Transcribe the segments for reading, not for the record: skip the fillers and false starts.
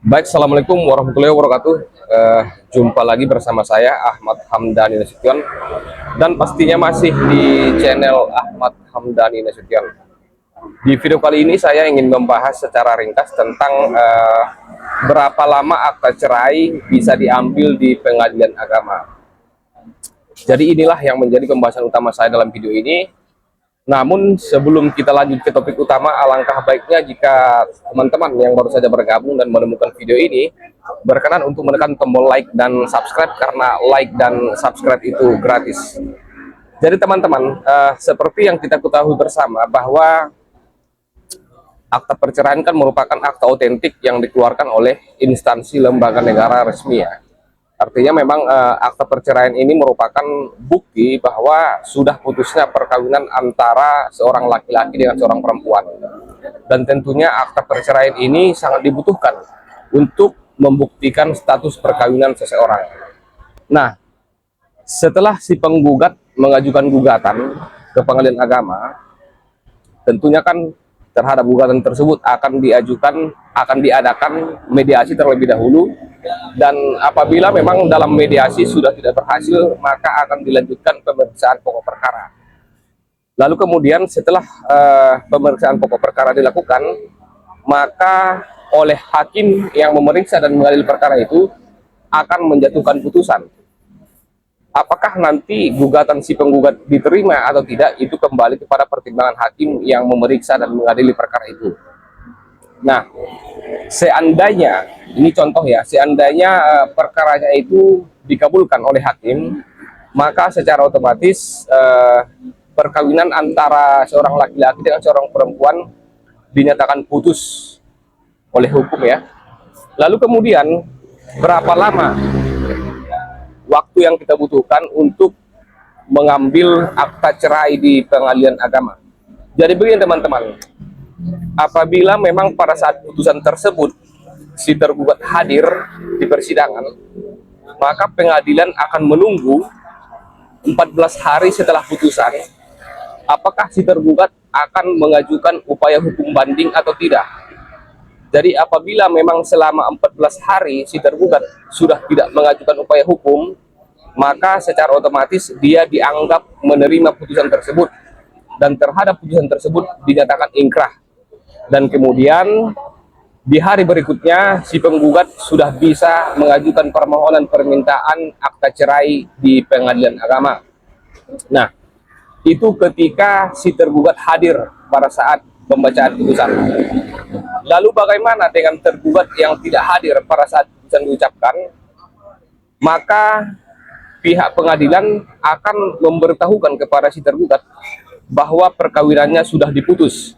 Baik, assalamualaikum warahmatullahi wabarakatuh. Jumpa lagi bersama saya Ahmad Hamdani Nasution, dan pastinya masih di channel Ahmad Hamdani Nasution. Di video kali ini saya ingin membahas secara ringkas tentang berapa lama akta cerai bisa diambil di pengadilan agama. Jadi inilah yang menjadi pembahasan utama saya dalam video ini. Namun sebelum kita lanjut ke topik utama, alangkah baiknya jika teman-teman yang baru saja bergabung dan menemukan video ini berkenan untuk menekan tombol like dan subscribe, karena like dan subscribe itu gratis. Jadi teman-teman, seperti yang kita ketahui bersama bahwa akta perceraian kan merupakan akta otentik yang dikeluarkan oleh instansi lembaga negara resmi ya. Artinya memang akta perceraian ini merupakan bukti bahwa sudah putusnya perkawinan antara seorang laki-laki dengan seorang perempuan. Dan tentunya akta perceraian ini sangat dibutuhkan untuk membuktikan status perkawinan seseorang. Nah, setelah si penggugat mengajukan gugatan ke pengadilan agama, tentunya kan terhadap gugatan tersebut akan diadakan mediasi terlebih dahulu. Dan apabila memang dalam mediasi sudah tidak berhasil, maka akan dilanjutkan pemeriksaan pokok perkara. Lalu kemudian setelah pemeriksaan pokok perkara dilakukan, maka oleh hakim yang memeriksa dan mengadili perkara itu akan menjatuhkan putusan. Apakah nanti gugatan si penggugat diterima atau tidak, itu kembali kepada pertimbangan hakim yang memeriksa dan mengadili perkara itu. Nah, seandainya, ini contoh ya, seandainya perkaranya itu dikabulkan oleh hakim, maka secara otomatis perkawinan antara seorang laki-laki dengan seorang perempuan dinyatakan putus oleh hukum ya. Lalu kemudian berapa lama waktu yang kita butuhkan untuk mengambil akta cerai di pengadilan agama? Jadi begini teman-teman, apabila memang pada saat putusan tersebut si tergugat hadir di persidangan, maka pengadilan akan menunggu 14 hari setelah putusan apakah si tergugat akan mengajukan upaya hukum banding atau tidak. Jadi apabila memang selama 14 hari si tergugat sudah tidak mengajukan upaya hukum, maka secara otomatis dia dianggap menerima putusan tersebut, dan terhadap putusan tersebut dinyatakan ingkrah. Dan kemudian di hari berikutnya si penggugat sudah bisa mengajukan permohonan permintaan akta cerai di pengadilan agama. Nah, itu ketika si tergugat hadir pada saat pembacaan putusan. Lalu bagaimana dengan tergugat yang tidak hadir pada saat putusan diucapkan? Maka pihak pengadilan akan memberitahukan kepada si tergugat bahwa perkawinannya sudah diputus,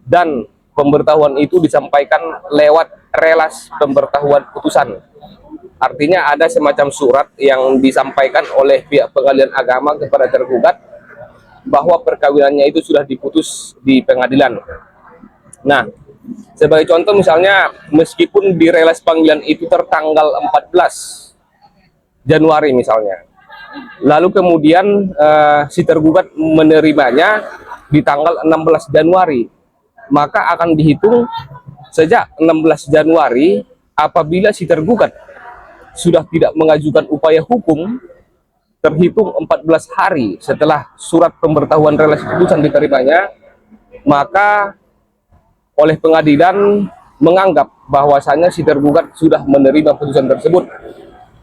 dan pemberitahuan itu disampaikan lewat relas pemberitahuan putusan. Artinya ada semacam surat yang disampaikan oleh pihak pengadilan agama kepada tergugat bahwa perkawinannya itu sudah diputus di pengadilan. Nah, sebagai contoh misalnya, meskipun di relas panggilan itu tertanggal 14 Januari misalnya, lalu kemudian si tergugat menerimanya di tanggal 16 Januari, maka akan dihitung sejak 16 Januari apabila si tergugat sudah tidak mengajukan upaya hukum, terhitung 14 hari setelah surat pemberitahuan relasi putusan diterimanya, maka oleh pengadilan menganggap bahwasanya si tergugat sudah menerima putusan tersebut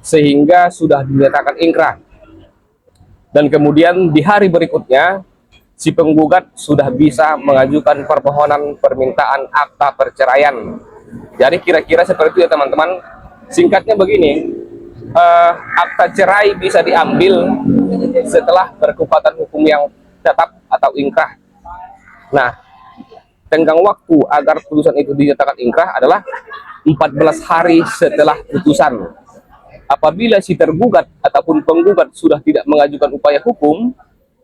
sehingga sudah dinyatakan ingkrah. Dan kemudian di hari berikutnya si penggugat sudah bisa mengajukan permohonan permintaan akta perceraian. Jadi kira-kira seperti itu ya teman-teman. Singkatnya begini, akta cerai bisa diambil setelah berkekuatan hukum yang tetap atau ingkrah. Nah, tenggang waktu agar putusan itu dinyatakan ingkrah adalah 14 hari setelah putusan. Apabila si tergugat ataupun penggugat sudah tidak mengajukan upaya hukum,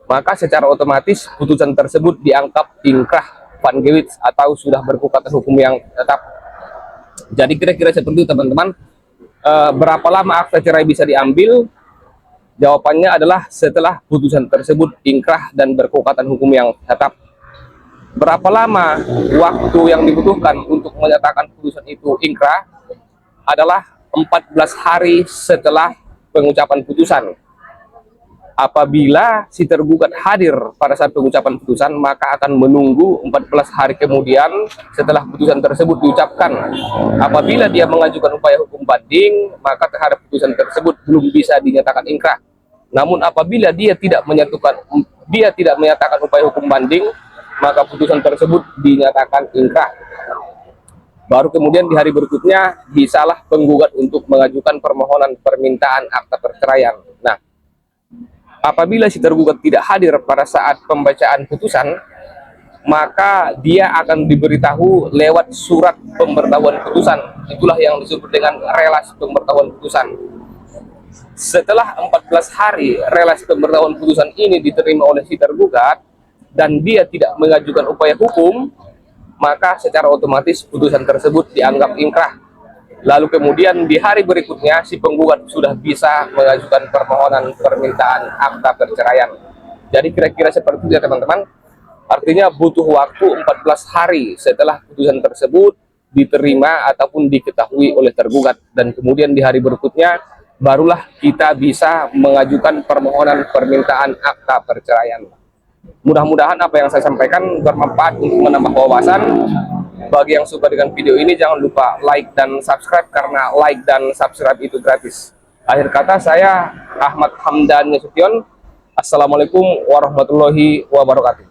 maka secara otomatis putusan tersebut dianggap ingkrah van gewis atau sudah berkekuatan hukum yang tetap. Jadi kira-kira seperti itu teman-teman. Berapa lama akta cerai bisa diambil? Jawabannya adalah setelah putusan tersebut ingkrah dan berkekuatan hukum yang tetap. Berapa lama waktu yang dibutuhkan untuk menyatakan putusan itu ingkrah? adalah 14 hari setelah pengucapan putusan. Apabila si tergugat hadir pada saat pengucapan putusan, maka akan menunggu 14 hari kemudian setelah putusan tersebut diucapkan. Apabila dia mengajukan upaya hukum banding, maka terhadap putusan tersebut belum bisa dinyatakan ingkrah. Namun apabila dia tidak menyatakan upaya hukum banding, maka putusan tersebut dinyatakan ingkrah. Baru kemudian di hari berikutnya bisalah penggugat untuk mengajukan permohonan permintaan akta perceraian. Nah, apabila si tergugat tidak hadir pada saat pembacaan putusan, maka dia akan diberitahu lewat surat pemberitahuan putusan. Itulah yang disebut dengan relas pemberitahuan putusan. Setelah 14 hari relas pemberitahuan putusan ini diterima oleh si tergugat dan dia tidak mengajukan upaya hukum, maka secara otomatis putusan tersebut dianggap ingkrah. Lalu kemudian di hari berikutnya si penggugat sudah bisa mengajukan permohonan permintaan akta perceraian. Jadi kira-kira seperti itu ya teman-teman. Artinya butuh waktu 14 hari setelah putusan tersebut diterima ataupun diketahui oleh tergugat, dan kemudian di hari berikutnya barulah kita bisa mengajukan permohonan permintaan akta perceraian. Mudah-mudahan apa yang saya sampaikan bermanfaat untuk menambah wawasan. Bagi yang suka dengan video ini, jangan lupa like dan subscribe, karena like dan subscribe itu gratis. Akhir kata, saya Ahmad Hamdan Nasution. Assalamualaikum warahmatullahi wabarakatuh.